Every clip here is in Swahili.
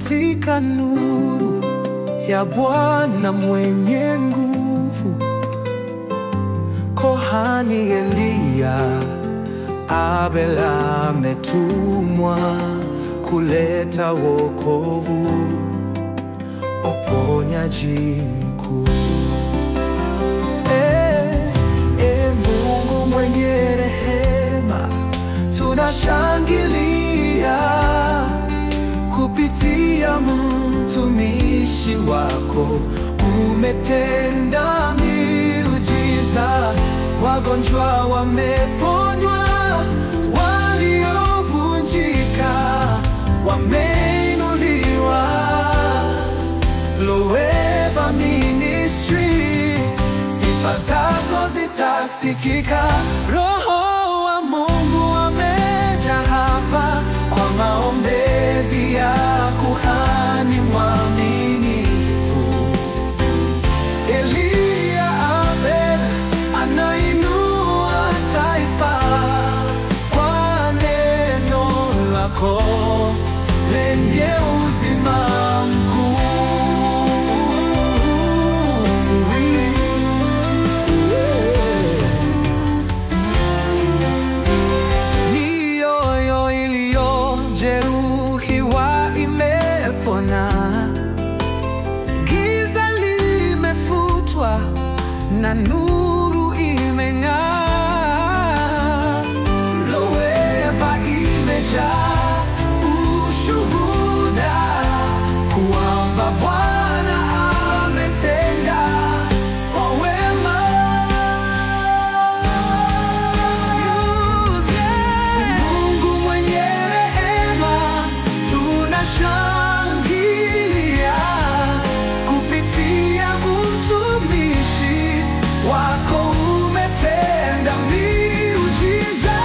katika nuru ya Bwana mwenye nguvu. Kohani Eliya Abel ametumwa kuleta wokovu, uponyaji mkuu. Mungu mwenye rehema, tunashangilia kupitia mtumishi wako. Umetenda miujiza, wagonjwa wameponywa, waliovunjika wameinuliwa. Loeva Ministry, sifa zako zitasikika. Roho wa Mungu amejaa hapa kwa maombezi ya kuhani mwaminifu. Eliya Abel anainua taifa kwa neno lako lenye uzima mkuu. Mioyo iliyojeruhiwa imepona, giza limefutwa na nuru imeng'aa. Loeva imejaa ushuhuda kwamba Bwana ametenda kwa wema. Mungu mwenye rehema, tunashangilia kupitia mtumishi wako. Umetenda miujiza,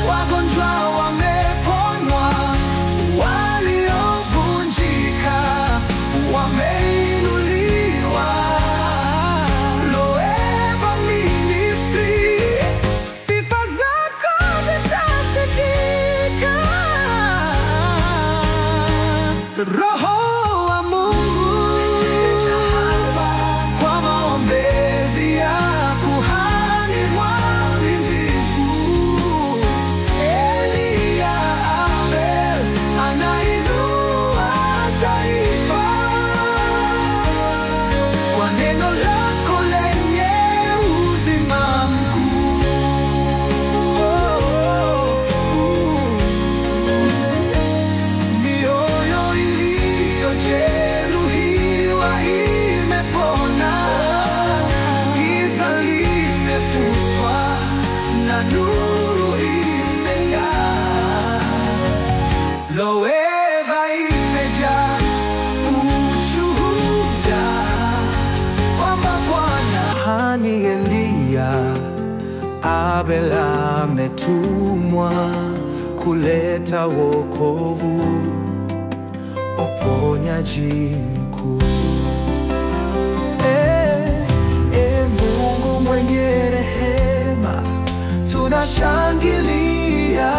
wagonjwa wameponywa, waliovunjika wameinuliwa. Loeva Ministry, sifa zako zitasikika. Roho wa Mungu kwa maombezi ya kuhani mwaminifu. Eliya Abel anainua taifa kwa neno lako lenye uzima mkuu. Mioyo iliyojeruhiwa imepona, giza limefutwa na nuru imeng'aa. Loeva imejaa ushuhuda kwamba Bwana. Kohani Eliya Abel ametumwa kuleta wokovu, uponyaji mkuu. Mungu mwenye rehema, tunashangilia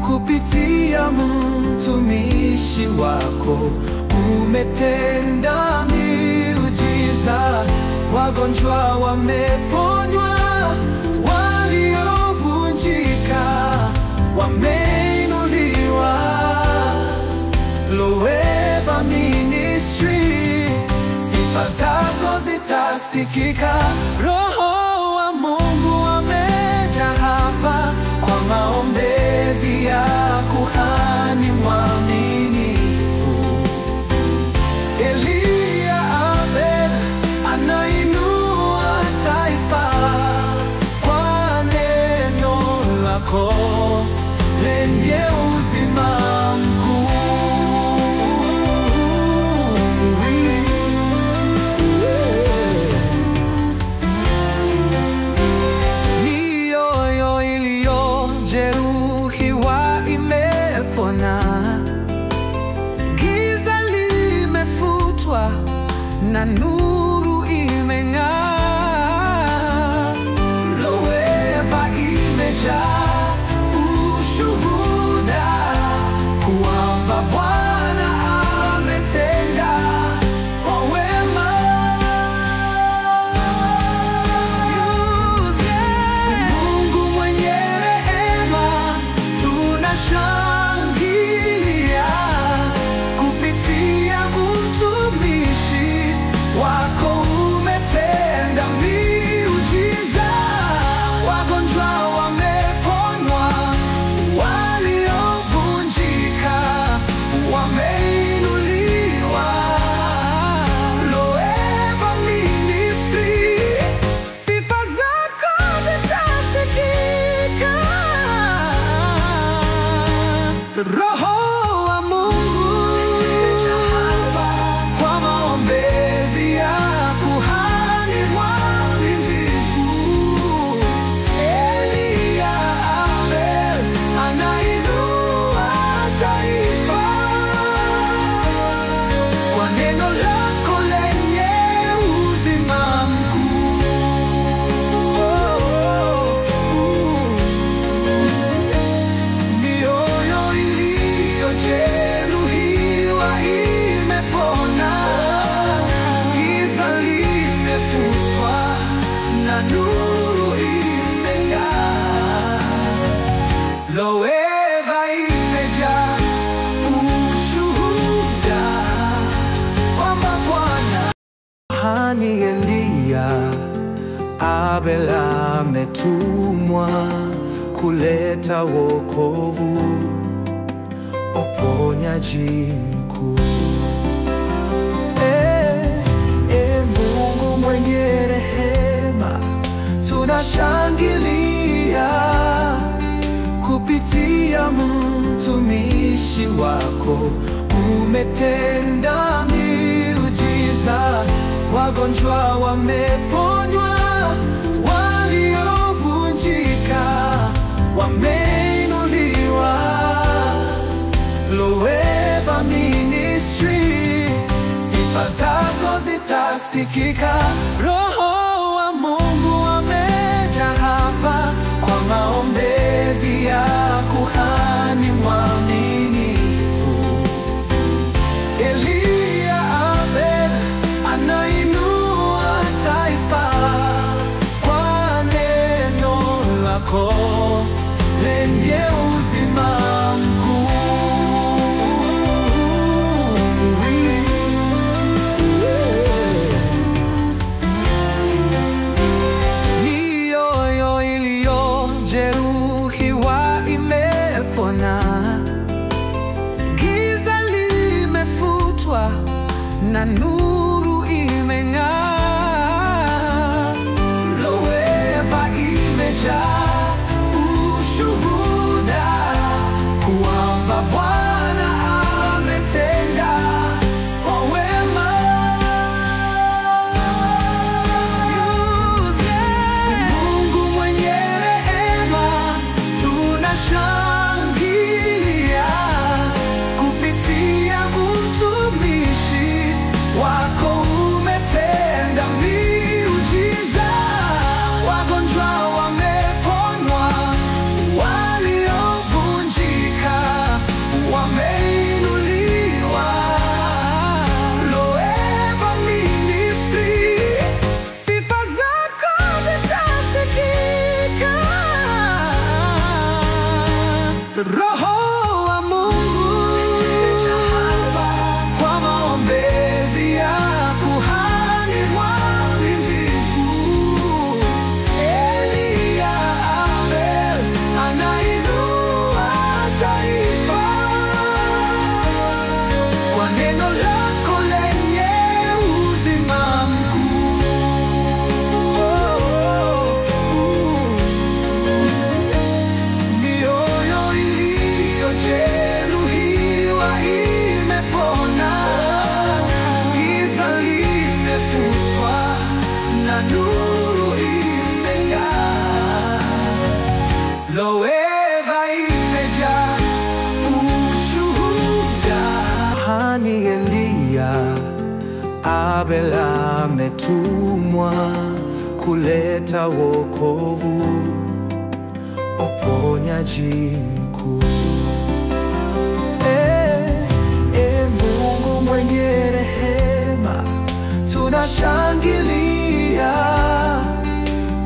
kupitia mtumishi wako. Umetenda miujiza, wagonjwa wameponywa, waliovunjika wameinuliwa. Loeva Ministry, sifa zako zitasikika. Roho wa Mungu amejaa hapa kwa maombezi ya kuhani mwaminifu. Eliya Abel anainua taifa kwa neno lako lenye uzima mkuu. Mioyo iliyojeruhiwa imepona, giza limefutwa na nuru imeng'aa. Loeva imejaa ushuhuda kwamba Bwana Abel ametumwa kuleta wokovu, uponyaji mkuu. Mungu mwenye rehema, tunashangilia kupitia mtumishi wako. Umetenda miujiza, wagonjwa wameponywa, waliovunjika wameinuliwa. Loeva Ministry, sifa zako zitasikika. Roho wa Mungu amejaa hapa kwa maombezi ya kuhani mwaminifu. Eliya Abel anainua taifa kwa neno lako lenye uzima mkuu. Mioyo iliyojeruhiwa imepona, giza limefutwa na nuru imeng'aa. Loeva imejaa ushuhuda kwamba Bwana ametenda kwa wema. Mungu mwenye rehema, tunashangilia kupitia mtumishi wako. Umetenda miujiza, wagonjwa wameponywa, waliovunjika wameinuliwa. Loeva Ministry, sifa zako zitasikika. Roho wa Mungu kwa maombezi ya kuhani mwaminifu. Eliya Abel anainua taifa kwa neno lako lenye uzima mkuu. Mioyo iliyojeruhiwa imepona, giza limefutwa na nuru imeng'aa. Loeva imejaa ushuhuda. Kuhani Eliya Abel ametumwa kuleta wokovu, uponyaji mkuu. Mungu mwenye rehema, tunashangilia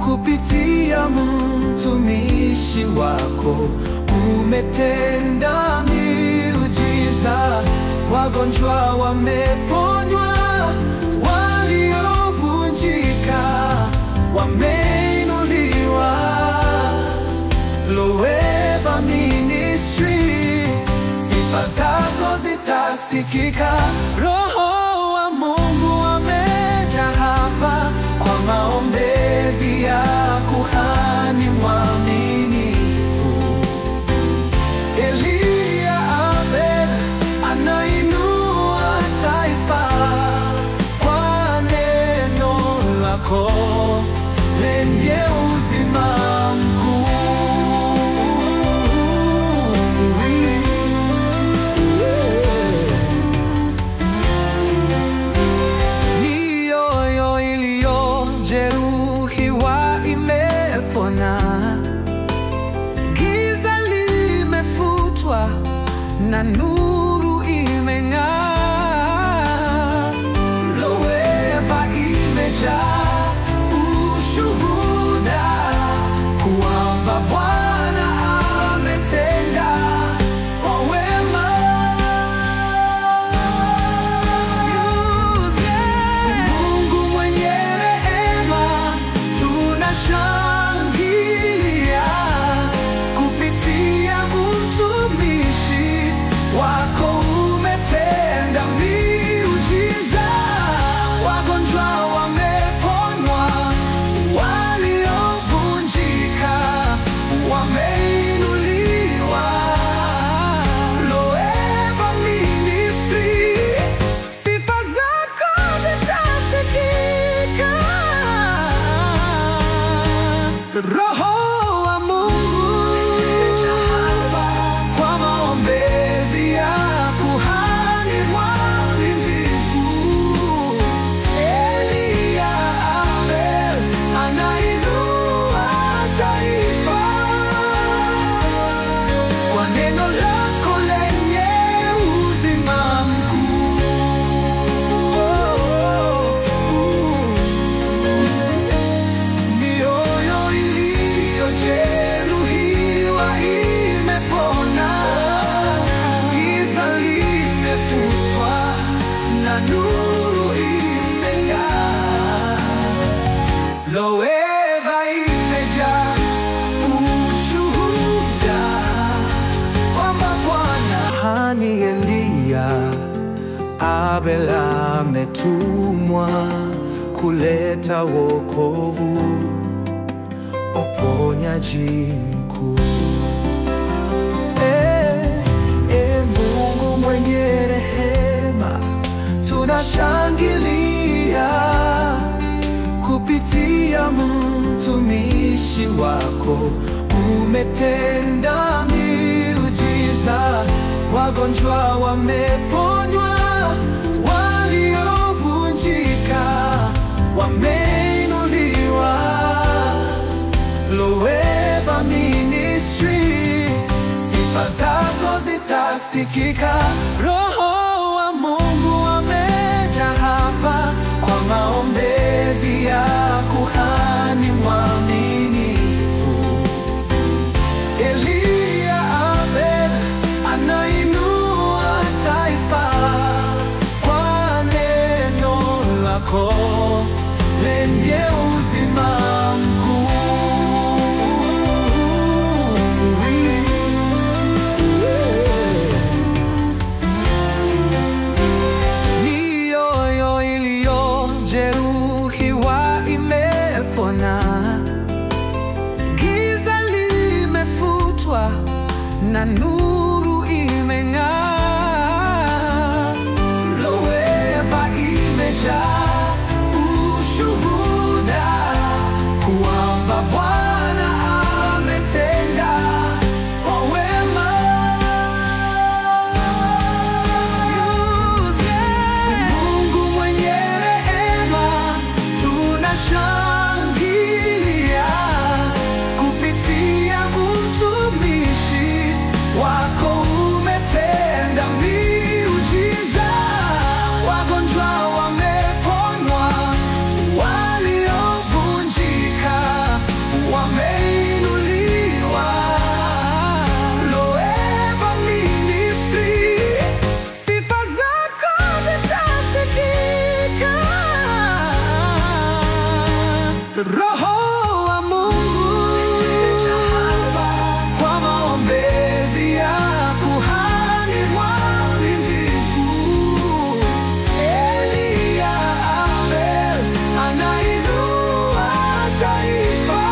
kupitia mtumishi wako. Umetenda miujiza, wagonjwa wameponywa, waliovunjika wameinuliwa. Loeva Ministry, sifa zako zitasikika. Roho wa Mungu amejaa hapa kwa maombezi ya kuhani mwaminifu. Eliya Abel anainua taifa kwa neno lako lenye uzima mkuu. Abel ametumwa kuleta wokovu, uponyaji mkuu. Mungu mwenye rehema, tunashangilia kupitia mtumishi wako. Umetenda miujiza, wagonjwa wameponywa, waliovunjika wameinuliwa. Loeva Ministry, sifa zako zitasikika. Roho wa Mungu amejaa hapa kwa maombezi ya kuhani mwaminifu. Eliya Abel anainua taifa kwa neno lako lenye uzima mkuu. Mioyo iliyojeruhiwa imepona, giza limefutwa na nuru imeng'aa. Loeva imejaa ushuhuda kwamba Bwana ametenda kwa wema. Mungu mwenye rehema, tunashangilia kupitia mtumishi wako. Umetenda miujiza, wagonjwa wameponywa, waliovunjika wameinuliwa. Loeva Ministry, sifa zako zitasikika. Roho wa Mungu kwa maombezi ya kuhani mwaminifu. Eliya Abel anainua taifa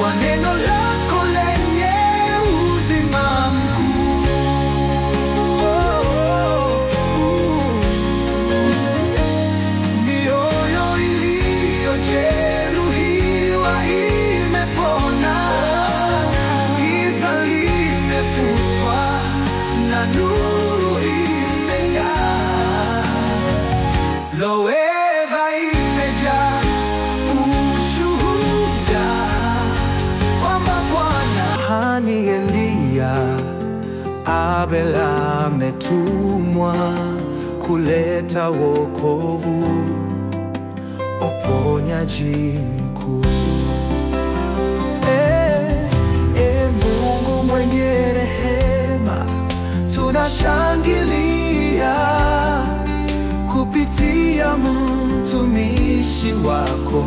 kwa neno lako lenye uzima mkuu. Mioyo iliyojeruhiwa imepona, giza limefutwa na nuru imeng'aa. Loeva imejaa ushuhuda kwamba Bwana. Kuhani Eliya Abel ametumwa kuleta wokovu, uponyaji mkuu. Mungu mwenye rehema, tunashangilia kupitia mtumishi wako.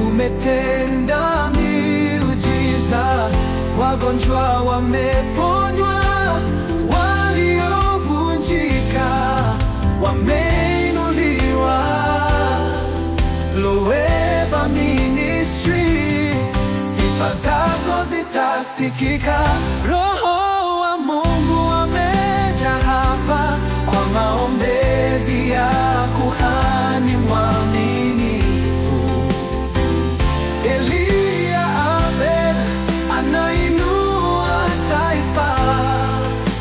Umetenda miujiza, wagonjwa wameponywa, waliovunjika wameinuliwa. Loeva Ministry, sifa zako zitasikika. Roho wa Mungu amejaa hapa kwa maombezi ya kuhani mwaminifu. Eliya Abel anainua taifa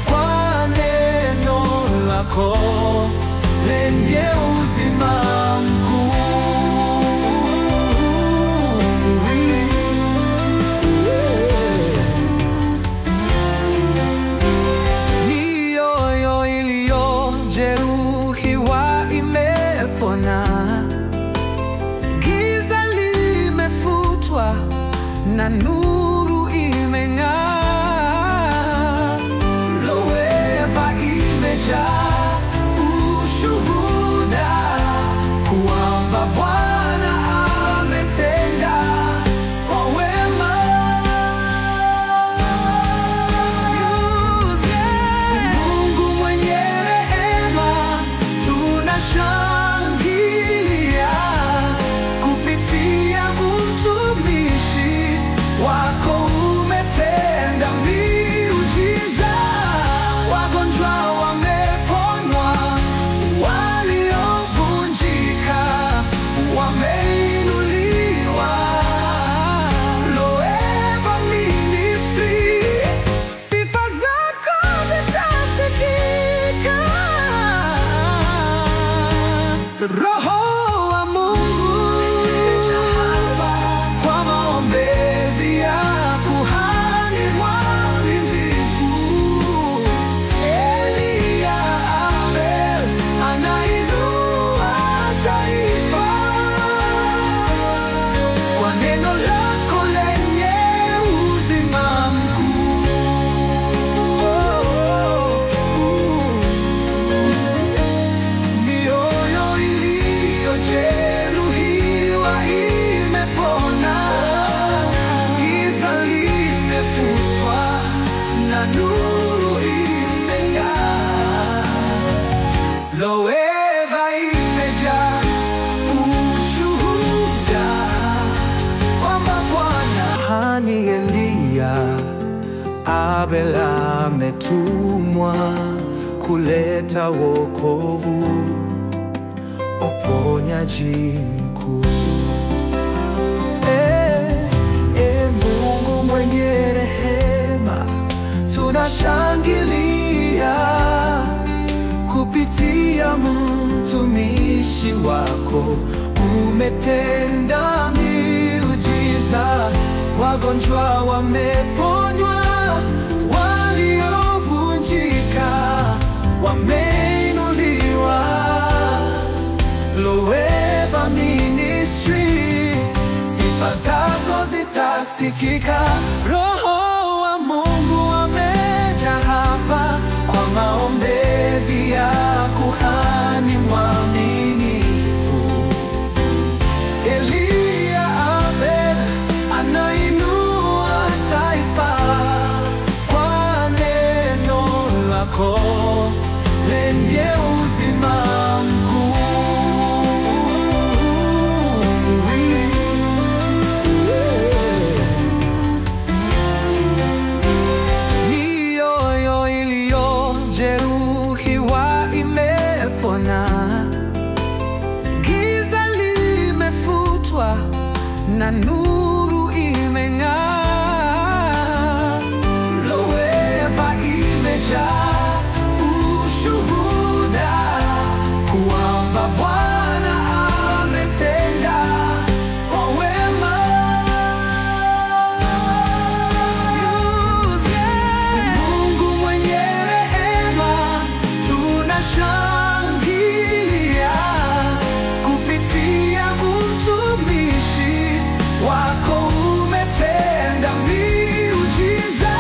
kwa neno lako lenye uzima mkuu. Mioyo iliyojeruhiwa imepona, giza limefutwa na nuru imeng'aa. Loeva imejaa ushuhuda kwamba Bwana ametenda kwa wema. Mungu mwenye Roho wa Mungu amejaa hapa kwa maombezi ya kuhani mwaminifu Eliya Abel anainua taifa kwa neno lako lenye uzima mkuu. Mioyo iliyojeruhiwa imepona, giza limefutwa na nuru imeng'aa. Loeva imejaa ushuhuda kwamba Bwana kuhani Eliya Abel ametumwa kuleta wokovu, uponyaji mkuu. Mungu mwenye rehema, tunashangilia kupitia mtumishi wako. Umetenda miujiza, wagonjwa wameponywa, waliovunjika wameinuliwa. Loeva Ministry, sifa zako zitasikika. Roho wa Mungu amejaa hapa kwa maombezi ya kuhani mwaminifu Eliya Abel anainua taifa kwa neno lako lenye uzima mkuu. Mioyo iliyojeruhiwa imepona, giza limefutwa na nuru imeng'aa. Loeva imejaa ushuhuda kwamba Bwana ametenda kwa wema. Mungu mwenye rehema, tunashangilia kupitia mtumishi wako. Umetenda miujiza,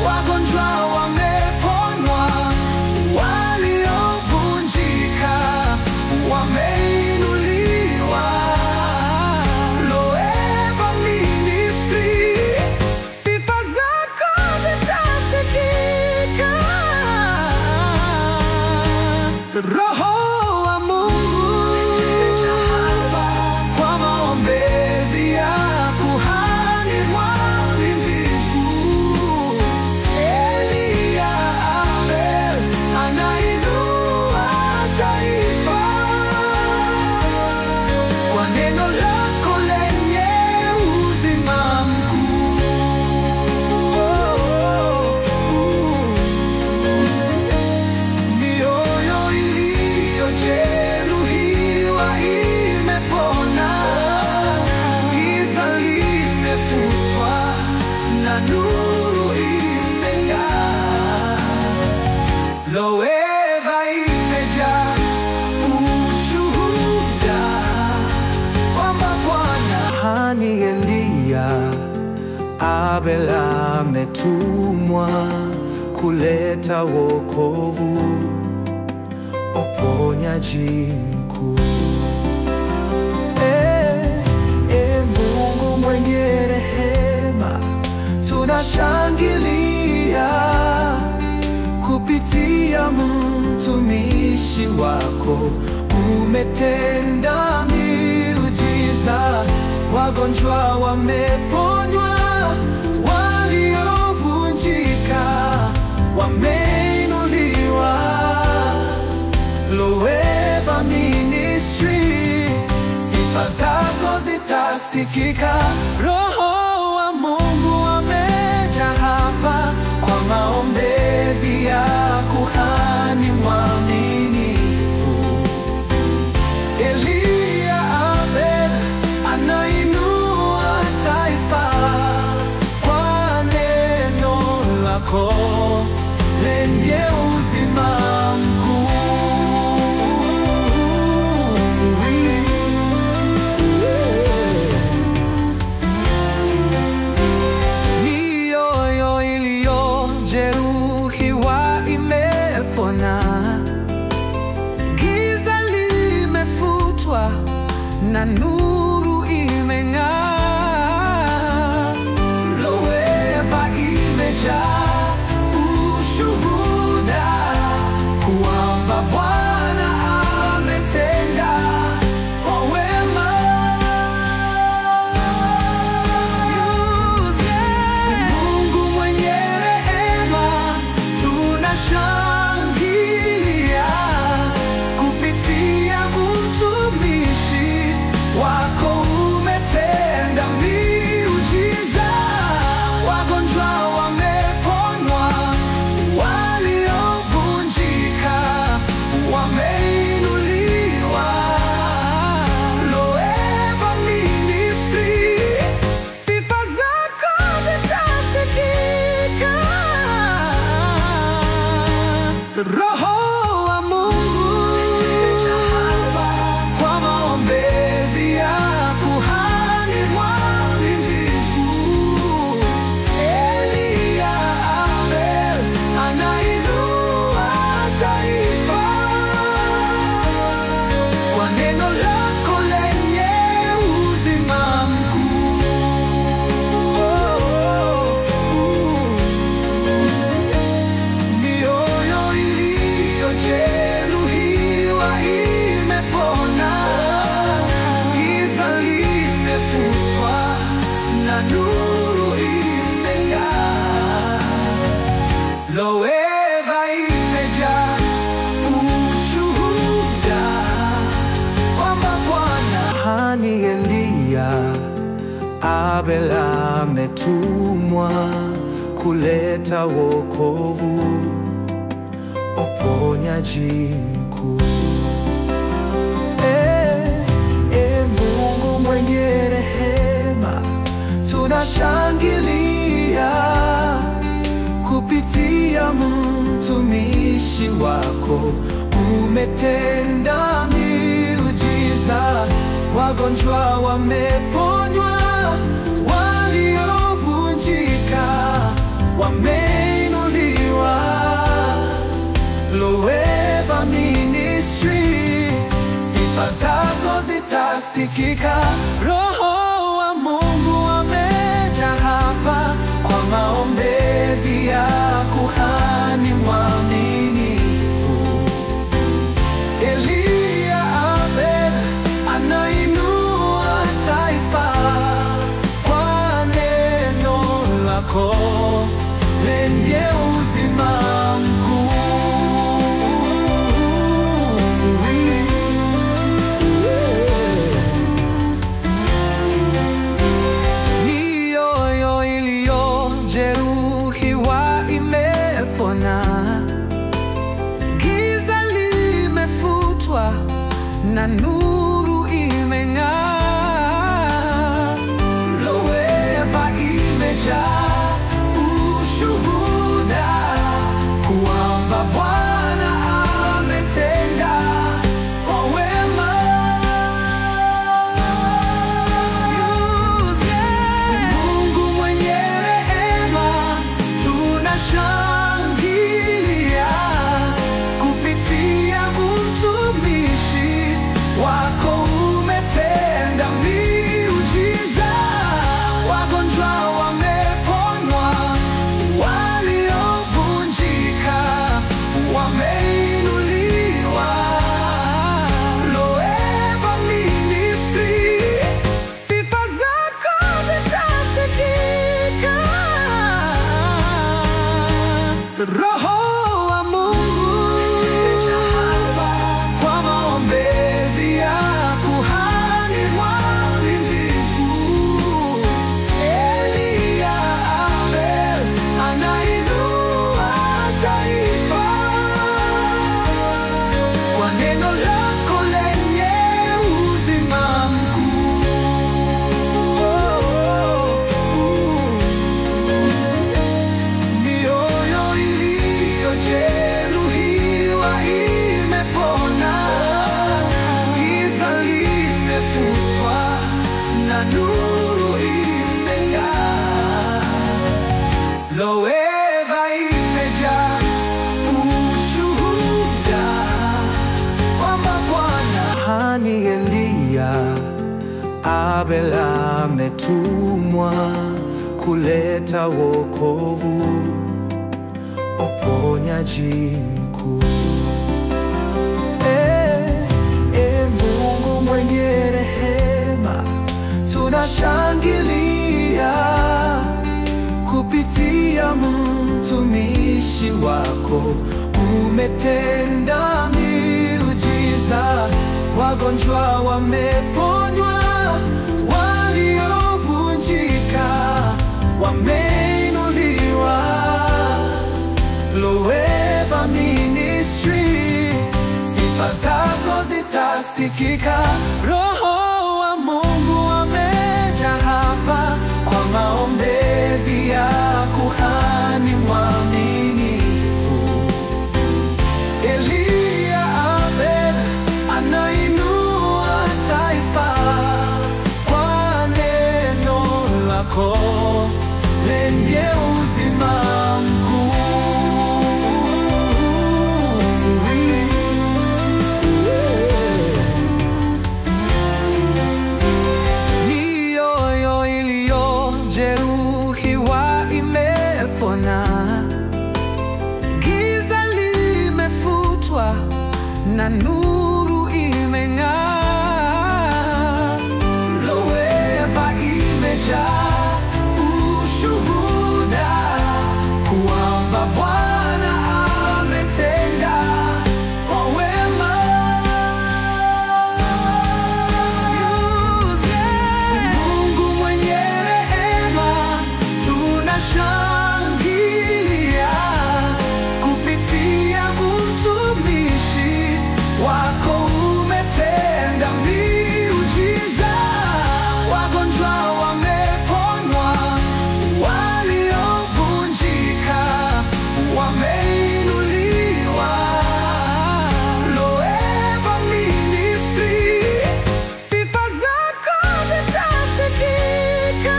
wagonjwa wameponywa, waliovunjika wameinuliwa. Loeva Ministry, sifa zako zitasikika. Roho wa Mungu amejaa hapa kwa maombezi ya kuhani mwaminifu Eliya Abel anainua taifa kwa neno lako lenye uzima mkuu. Mioyo iliyojeruhiwa imepona, giza limefutwa na nuru imeng'aa. Loeva imejaa ushuhuda kwamba Bwana kuhani Eliya Abel ametumwa kuleta wokovu, uponyaji mkuu. Mungu mwenye rehema, tunashangilia kupitia mtumishi wako. Umetenda miujiza, wagonjwa wameponywa, waliovunjika wameinuliwa. Loeva Ministry, sifa zako zitasikika. Roho wa Mungu amejaa hapa kwa maombezi ya kuhani mwaminifu na nuru imeng'aa. Loeva imejaa ushuhuda kwamba Bwana ametenda kwa wema. Mungu mwenye rehema, tunashangilia kupitia mtumishi wako. Umetenda miujiza, wagonjwa wameponywa, waliovunjika wameinuliwa. Loeva Ministry, sifa zako zitasikika. Roho wa Mungu hapa kwa maombezi ya kuhani mwaminifu Eliya Abel, anainua taifa kwa neno lako lenye uzima mkuu. Mioyo iliyojeruhiwa imepona, giza limefutwa na nuru imeng'aa. Loeva imejaa ushuhuda kwamba Bwana. Kuhani Eliya Abel ametumwa kuleta wokovu, uponyaji mkuu. Mungu mwenye rehema, tunashangilia kupitia mtumishi wako. Umetenda miujiza, wagonjwa wameponywa, waliovunjika wameinuliwa. Loeva Ministry, sifa zako zitasikika. Roho wa Mungu amejaa hapa kwa maombezi ya kuhani mwaminifu Eliya Abel, anainua taifa kwa neno lako lenye uzima mkuu. Mioyo iliyojeruhiwa imepona, giza limefutwa na nuru imeng'aa. Loeva imejaa ushuhuda kwamba Bwana ametenda kwa wema. Mungu mwenye rehema, tunashangilia kupitia mtumishi wako. Abel ametumwa kuleta wokovu, uponyaji mkuu. Mungu mwenye rehema, tunashangilia kupitia mtumishi wako. Umetenda miujiza, wagonjwa wameponywa, waliovunjika wameinuliwa. Loeva Ministry, sifa zako zitasikika. Roho wa Mungu amejaa hapa kwa maombezi ya kuhani mwaminifu. Eliya Abel anainua taifa kwa neno lako lenye uzima mkuu. Mioyo iliyojeruhiwa imepona, giza limefutwa na nuru imeng'aa. Loeva imejaa ushuhuda kwamba Bwana ametenda kwa wema. Mungu mwenye rehema, tunashangilia kupitia mtumishi wako. Umetenda miujiza, wagonjwa wameponywa, waliovunjika wameinuliwa. Loeva Ministry, sifa zako zitasikika.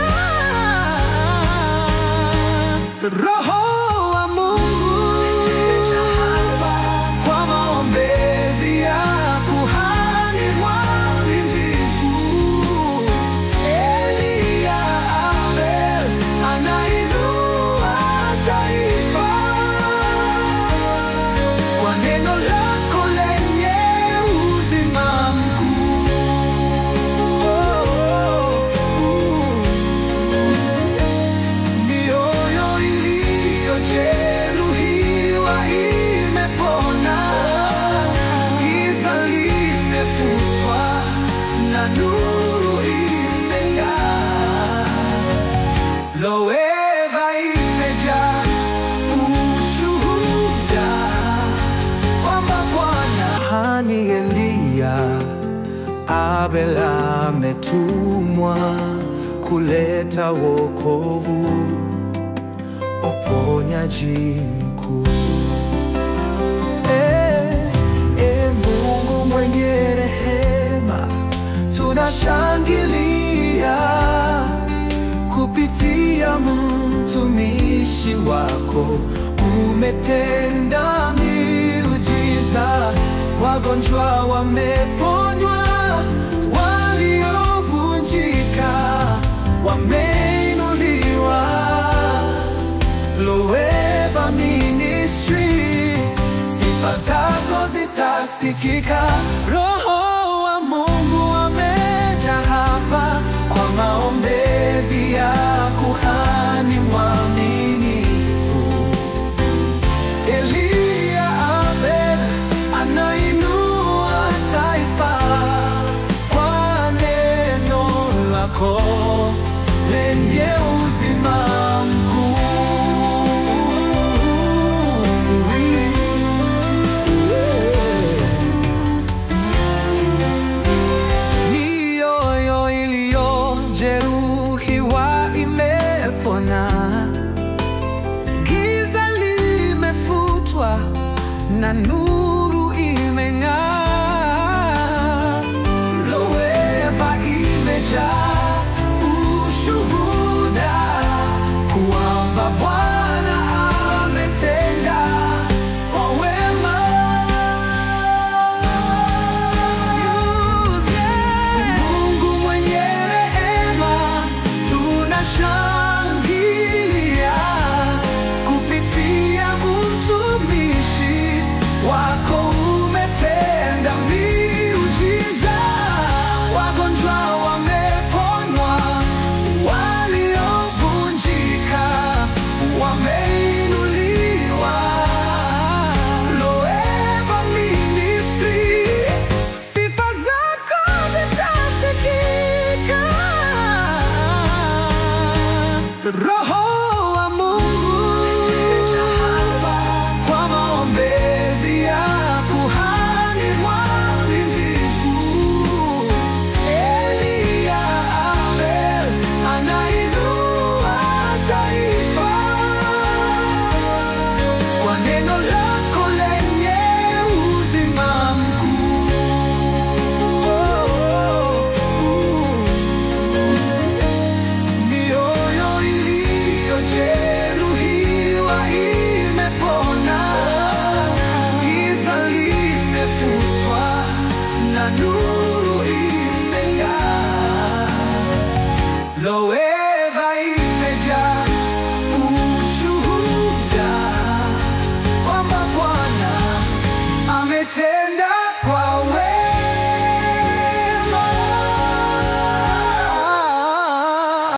Roho wa Mungu kwa maombezi ya kuhani mwaminifu. Eliya Abel anainua taifa kwa neno lako lenye uzima mkuu. Mioyo iliyojeruhiwa imepona, giza limefutwa na nuru imeng'aa. Loeva imejaa ushuhuda kwamba Bwana. Kuhani Eliya Abel ametumwa kuleta wokovu, uponyaji mkuu. Mungu mwenye rehema, tunashangilia kupitia mtumishi wako. Umetenda miujiza, wagonjwa wameponywa, waliovunjika wameinuliwa. Loeva Ministry, sifa zako zitasikika. Roho wa Mungu amejaa hapa kwa maombezi ya